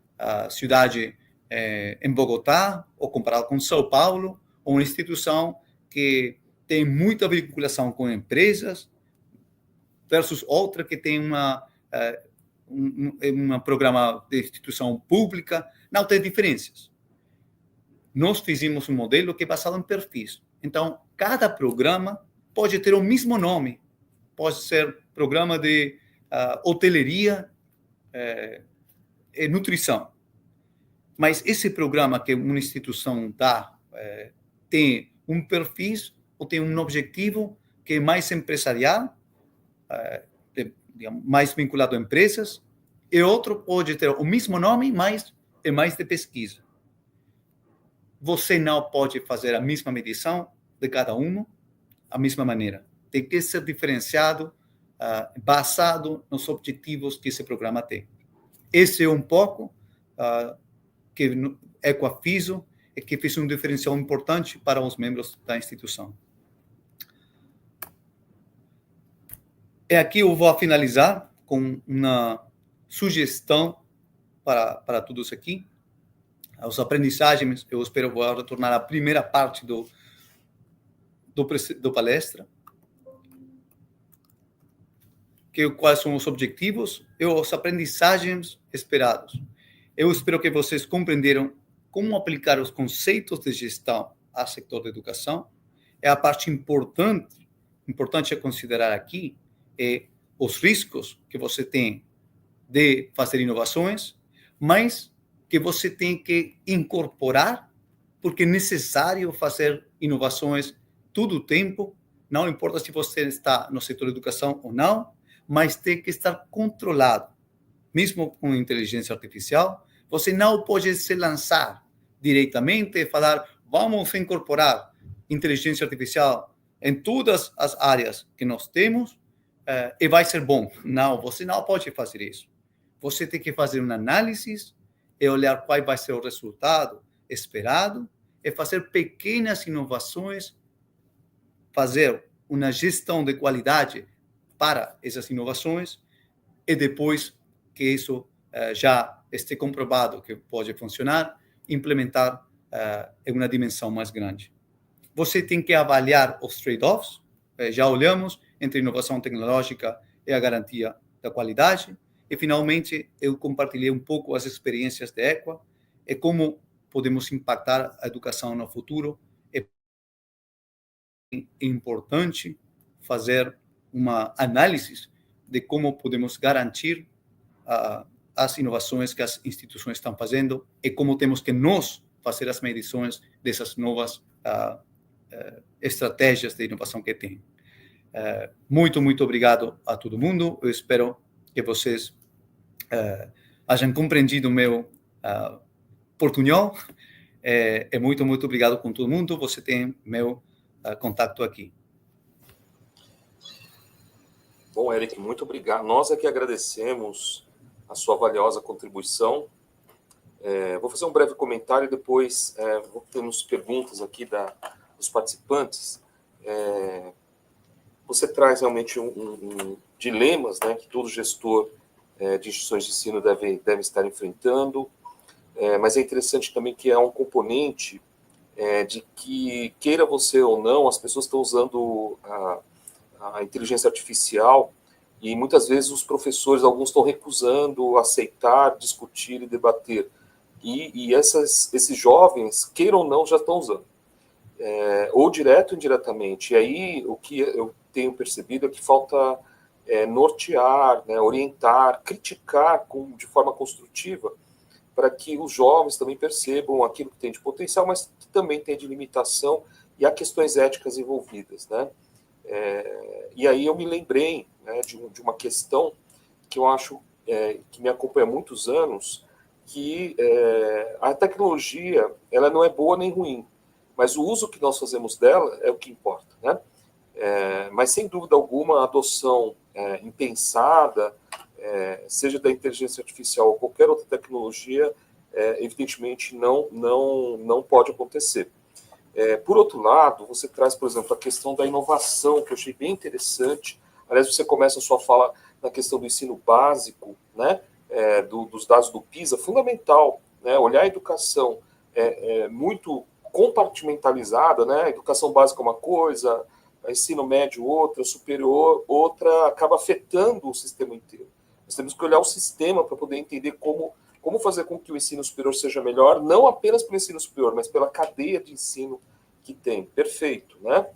cidade em Bogotá, ou comparado com São Paulo, ou uma instituição que tem muita vinculação com empresas, versus outra que tem um programa de instituição pública. Não tem diferenças. Nós fizemos um modelo que é baseado em perfis. Então, cada programa pode ter o mesmo nome. Pode ser programa de hoteleria e nutrição. Mas esse programa que uma instituição dá tem um perfil ou tem um objetivo que é mais empresarial, mais vinculado a empresas, e outro pode ter o mesmo nome, mas é mais de pesquisa. Você não pode fazer a mesma medição de cada um, a mesma maneira. Tem que ser diferenciado, basado nos objetivos que esse programa tem. Esse é um pouco que Equa fez e que fez um diferencial importante para os membros da instituição. E aqui eu vou finalizar com uma sugestão para todos aqui. As aprendizagens, eu espero vou retornar à primeira parte do palestra. Quais são os objetivos e as aprendizagens esperados. Eu espero que vocês compreenderam como aplicar os conceitos de gestão ao setor da educação. É a parte importante a considerar aqui é os riscos que você tem de fazer inovações, mas que você tem que incorporar, porque é necessário fazer inovações todo o tempo, não importa se você está no setor de educação ou não, mas tem que estar controlado. Mesmo com inteligência artificial, você não pode se lançar diretamente e falar, vamos incorporar inteligência artificial em todas as áreas que nós temos e vai ser bom. Não, você não pode fazer isso. Você tem que fazer uma análise e olhar qual vai ser o resultado esperado e fazer pequenas inovações, fazer uma gestão de qualidade para essas inovações e depois que isso já esteja comprovado que pode funcionar, implementar em uma dimensão mais grande. Você tem que avaliar os trade-offs, já olhamos, entre inovação tecnológica e a garantia da qualidade. E, finalmente, eu compartilhei um pouco as experiências de Equa e como podemos impactar a educação no futuro. É importante fazer uma análise de como podemos garantir as inovações que as instituições estão fazendo e como temos que nós fazer as medições dessas novas estratégias de inovação que tem. Muito obrigado a todo mundo. Eu espero que vocês hajam compreendido o meu portunhol. E muito obrigado com todo mundo. Você tem meu contato aqui. Bom, Eric, muito obrigado. Nós é que agradecemos a sua valiosa contribuição. Vou fazer um breve comentário e depois temos perguntas aqui dos participantes. você traz realmente dilemas, né, que todo gestor de instituições de ensino deve estar enfrentando, mas é interessante também que há um componente de que, queira você ou não, as pessoas estão usando a inteligência artificial e muitas vezes os professores, alguns estão recusando aceitar, discutir e debater. E esses jovens, queiram ou não, já estão usando. Ou direto ou indiretamente. E aí, o que eu tenho percebido é que falta nortear, né, orientar, criticar de forma construtiva, para que os jovens também percebam aquilo que tem de potencial, mas que também tem de limitação, e há questões éticas envolvidas, né? E aí eu me lembrei, né, de uma questão que eu acho que me acompanha há muitos anos, que a tecnologia ela não é boa nem ruim, mas o uso que nós fazemos dela é o que importa, né? Mas sem dúvida alguma a adoção impensada, seja da inteligência artificial ou qualquer outra tecnologia, evidentemente não pode acontecer. Por outro lado, você traz, por exemplo, a questão da inovação, que eu achei bem interessante. Aliás, você começa a sua fala na questão do ensino básico, né, dos dados do PISA, fundamental, né, olhar a educação muito compartimentalizada, né, a educação básica é uma coisa, ensino médio outra, superior outra, acaba afetando o sistema inteiro. Nós temos que olhar o sistema para poder entender como fazer com que o ensino superior seja melhor, não apenas pelo ensino superior, mas pela cadeia de ensino que tem. Perfeito, né?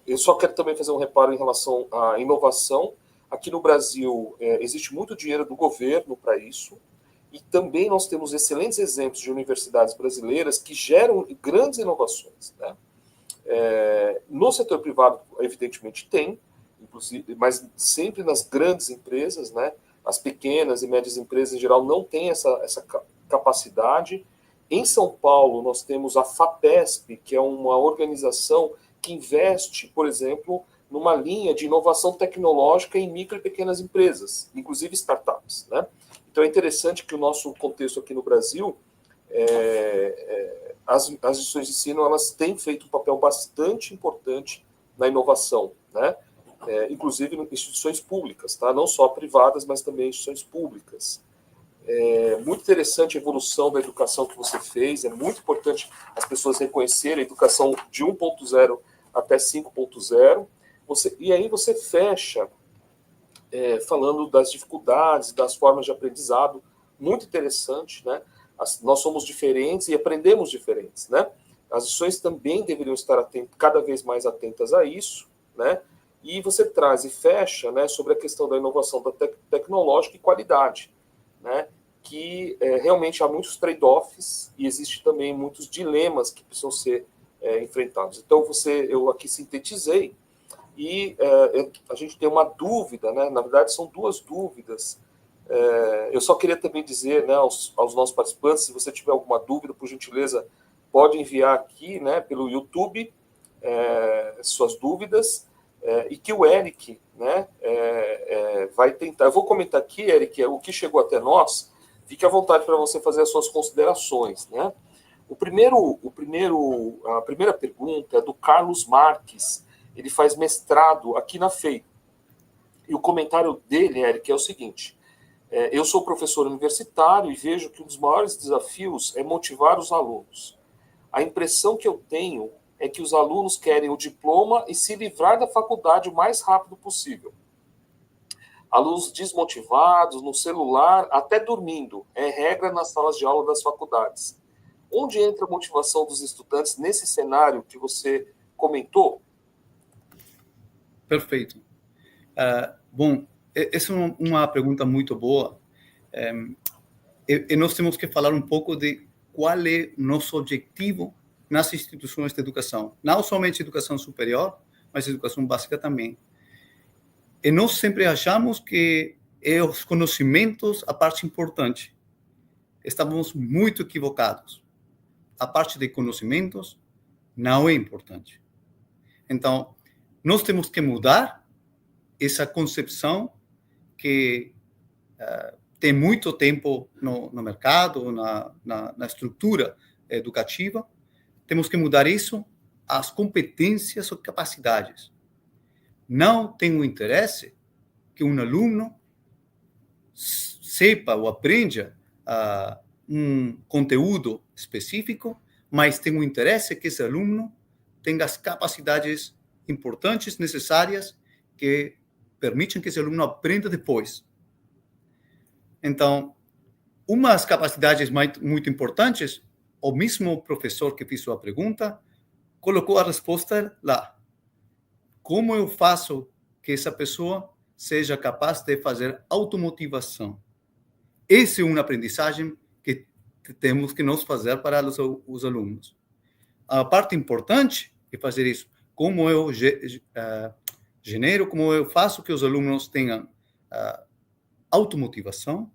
Eu só quero também fazer um reparo em relação à inovação. Aqui no Brasil, existe muito dinheiro do governo para isso, e também nós temos excelentes exemplos de universidades brasileiras que geram grandes inovações, né? No setor privado, evidentemente, tem, inclusive, mas sempre nas grandes empresas, né? As pequenas e médias empresas, em geral, não têm essa capacidade. Em São Paulo, nós temos a FAPESP, que é uma organização que investe, por exemplo, numa linha de inovação tecnológica em micro e pequenas empresas, inclusive startups, né? Então, é interessante que o nosso contexto aqui no Brasil, as instituições de ensino, elas têm feito um papel bastante importante na inovação, né? Inclusive instituições públicas, tá? Não só privadas, mas também instituições públicas. Muito interessante a evolução da educação que você fez, é muito importante as pessoas reconhecerem a educação de 1.0 até 5.0, e aí você fecha falando das dificuldades, das formas de aprendizado, muito interessante, né? Nós somos diferentes e aprendemos diferentes, né? As instituições também deveriam estar cada vez mais atentas a isso, né? E você traz e fecha, né, sobre a questão da inovação tecnológica e qualidade, né, que realmente há muitos trade-offs e existe também muitos dilemas que precisam ser enfrentados. Então, eu aqui sintetizei e a gente tem uma dúvida, né, na verdade são duas dúvidas. Eu só queria também dizer, né, aos nossos participantes, se você tiver alguma dúvida, por gentileza, pode enviar aqui, né, pelo YouTube suas dúvidas, e que o Eric, né, vai tentar. Eu vou comentar aqui, Eric, o que chegou até nós. Fique à vontade para você fazer as suas considerações, né? A primeira pergunta é do Carlos Marques. Ele faz mestrado aqui na FEI. E o comentário dele, Eric, é o seguinte: eu sou professor universitário e vejo que um dos maiores desafios é motivar os alunos. A impressão que eu tenho é que os alunos querem o diploma e se livrar da faculdade o mais rápido possível. Alunos desmotivados, no celular, até dormindo, é regra nas salas de aula das faculdades. Onde entra a motivação dos estudantes nesse cenário que você comentou? Perfeito. Bom, essa é uma pergunta muito boa. E nós temos que falar um pouco de qual é o nosso objetivo nas instituições de educação. Não somente educação superior, mas educação básica também. E nós sempre achamos que os conhecimentos a parte importante. Estamos muito equivocados. A parte de conhecimentos não é importante. Então, nós temos que mudar essa concepção que tem muito tempo no mercado, na estrutura educativa. Temos que mudar isso às competências ou capacidades. não tenho interesse que um aluno sepa ou aprenda um conteúdo específico, mas tenho interesse que esse aluno tenha as capacidades importantes, necessárias, que permitem que esse aluno aprenda depois. Então, umas capacidades muito importantes, o mesmo professor que fez sua pergunta colocou a resposta lá. Como eu faço que essa pessoa seja capaz de fazer automotivação? Essa é uma aprendizagem que temos que nós fazer para os alunos. A parte importante é fazer isso. Como eu genero, como eu faço que os alunos tenham automotivação,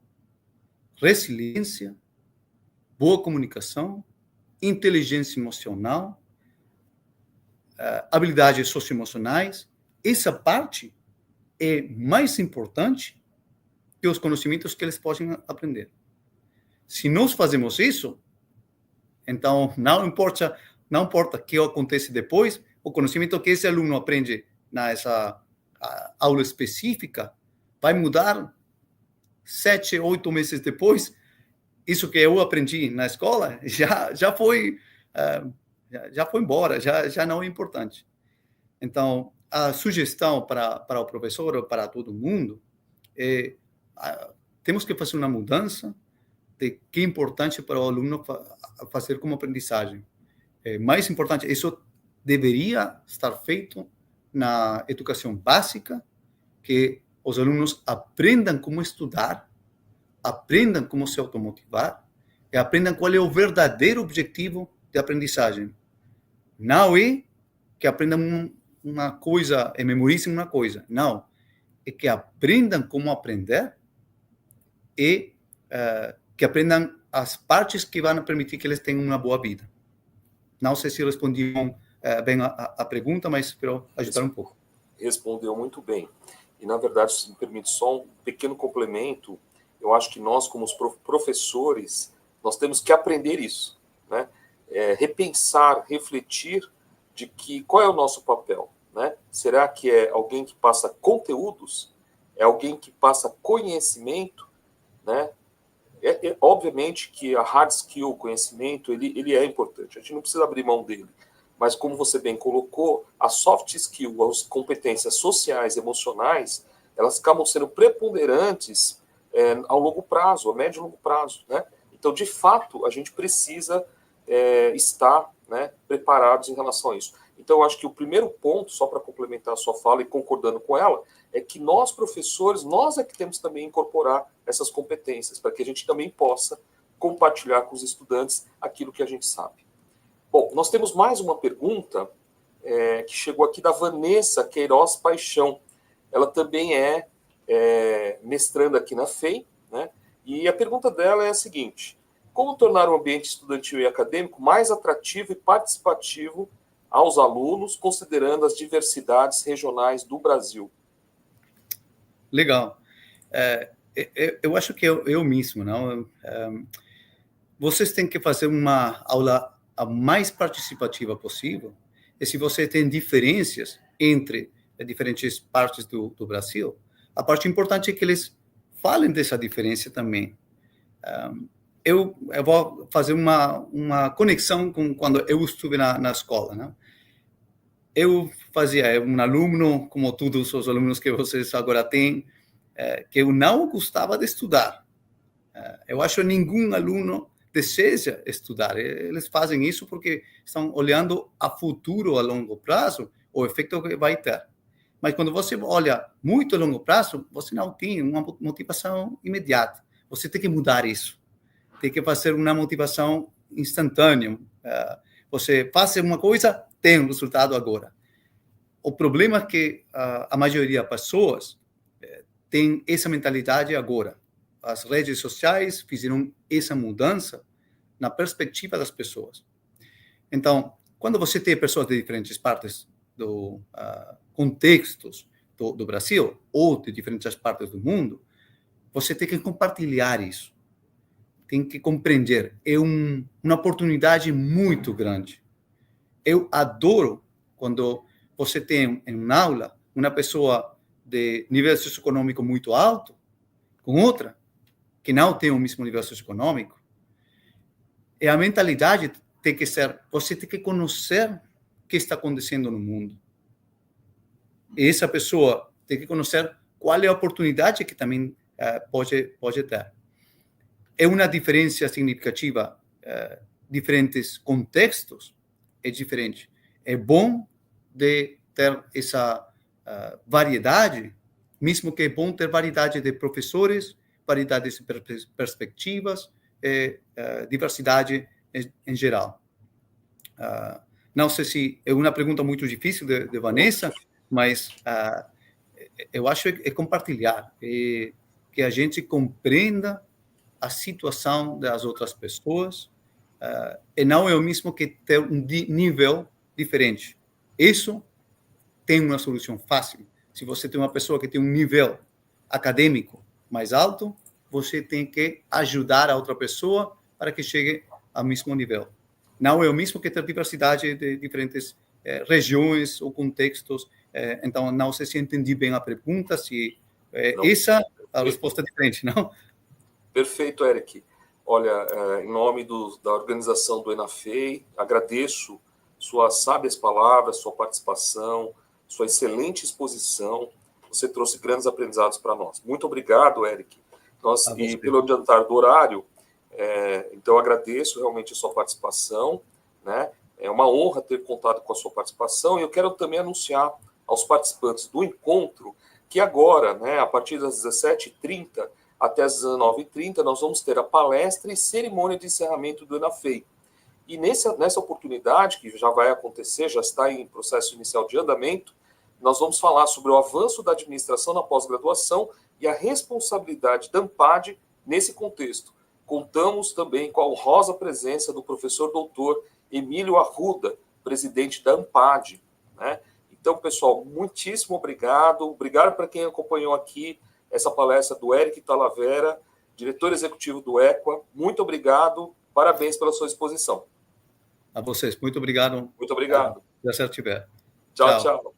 resiliência, boa comunicação, inteligência emocional, habilidades socioemocionais. Essa parte é mais importante que os conhecimentos que eles podem aprender. Se nós fazemos isso, então não importa o que acontece depois, o conhecimento que esse aluno aprende nessa aula específica vai mudar 7, 8 meses depois. Isso que eu aprendi na escola já foi embora, já não é importante. Então, a sugestão para o professor ou para todo mundo é temos que fazer uma mudança de que é importante para o aluno fazer como aprendizagem. É mais importante, isso deveria estar feito na educação básica, que os alunos aprendam como estudar, aprendam como se automotivar e aprendam qual é o verdadeiro objetivo de aprendizagem. Não é que aprendam uma coisa e memorizem uma coisa. Não. É que aprendam como aprender e que aprendam as partes que vão permitir que eles tenham uma boa vida. Não sei se respondiam bem a pergunta, mas espero ajudar um pouco. Respondeu muito bem. E, na verdade, se me permite só um pequeno complemento, eu acho que nós, como os professores, nós temos que aprender isso, né? Repensar, refletir de que qual é o nosso papel, né? Será que é alguém que passa conteúdos? É alguém que passa conhecimento, né? Obviamente que a hard skill, o conhecimento, ele é importante. A gente não precisa abrir mão dele. Mas, como você bem colocou, a soft skill, as competências sociais, emocionais, elas acabam sendo preponderantes ao longo prazo, a médio e longo prazo, né? Então, de fato, a gente precisa estar, né, preparados em relação a isso. Então, eu acho que o primeiro ponto, só para complementar a sua fala e concordando com ela, é que nós, professores, nós é que temos também incorporar essas competências, para que a gente também possa compartilhar com os estudantes aquilo que a gente sabe. Bom, nós temos mais uma pergunta que chegou aqui da Vanessa Queiroz Paixão. Ela também é mestranda aqui na FEI, né? E a pergunta dela é a seguinte: como tornar o ambiente estudantil e acadêmico mais atrativo e participativo aos alunos, considerando as diversidades regionais do Brasil? Legal. Eu acho que eu mesmo, não? Vocês têm que fazer uma aula a mais participativa possível. E se você tem diferenças entre diferentes partes do Brasil, a parte importante é que eles falem dessa diferença também. Eu vou fazer uma conexão com quando eu estive na escola, né? Eu fazia um aluno, como todos os alunos que vocês agora têm, que eu não gostava de estudar. Eu acho que nenhum aluno deseja estudar. Eles fazem isso porque estão olhando a futuro, a longo prazo, o efeito que vai ter. Mas quando você olha muito a longo prazo, você não tem uma motivação imediata. Você tem que mudar isso. Tem que fazer uma motivação instantânea. Você faz uma coisa, tem um resultado agora. O problema é que a maioria das pessoas tem essa mentalidade agora. As redes sociais fizeram essa mudança na perspectiva das pessoas. Então, quando você tem pessoas de diferentes partes do contextos do Brasil ou de diferentes partes do mundo, você tem que compartilhar isso. Tem que compreender. É uma oportunidade muito grande. Eu adoro quando você tem em uma aula uma pessoa de nível socioeconômico muito alto com outra que não tem o mesmo nível socioeconômico. E a mentalidade tem que ser, você tem que conhecer o que está acontecendo no mundo. E essa pessoa tem que conhecer qual é a oportunidade que também pode ter. É uma diferença significativa. Diferentes contextos é diferente. É bom de ter essa variedade, mesmo que é bom ter variedade de professores, variedade de perspectivas, diversidade em geral. Não sei se é uma pergunta muito difícil de Vanessa, mas eu acho que é compartilhar, que a gente compreenda a situação das outras pessoas, e não é o mesmo que ter um nível diferente. Isso tem uma solução fácil. Se você tem uma pessoa que tem um nível acadêmico mais alto, você tem que ajudar a outra pessoa para que chegue ao mesmo nível. Não é o mesmo que ter diversidade de diferentes regiões ou contextos. Então, não sei se entendi bem a pergunta, se essa a resposta é diferente, não? Perfeito, Eric. Olha, em nome da organização do ENAFEI, agradeço suas sábias palavras, sua participação, sua excelente exposição. Você trouxe grandes aprendizados para nós. Muito obrigado, Eric. E pelo adiantar do horário, então eu agradeço realmente a sua participação, né? É uma honra ter contado com a sua participação, e eu quero também anunciar aos participantes do encontro que agora, né, a partir das 17h30 até as 19h30, nós vamos ter a palestra e cerimônia de encerramento do ENAFEI. E nessa oportunidade, que já vai acontecer, já está em processo inicial de andamento, nós vamos falar sobre o avanço da administração na pós-graduação e a responsabilidade da ANPAD nesse contexto. Contamos também com a honrosa presença do professor doutor Emílio Arruda, presidente da ANPAD, né? Então, pessoal, muitíssimo obrigado. Obrigado para quem acompanhou aqui essa palestra do Eric Talavera, diretor executivo do EQUA. Muito obrigado. Parabéns pela sua exposição. A vocês. Muito obrigado. Muito obrigado. Se tiver. Tchau, tchau.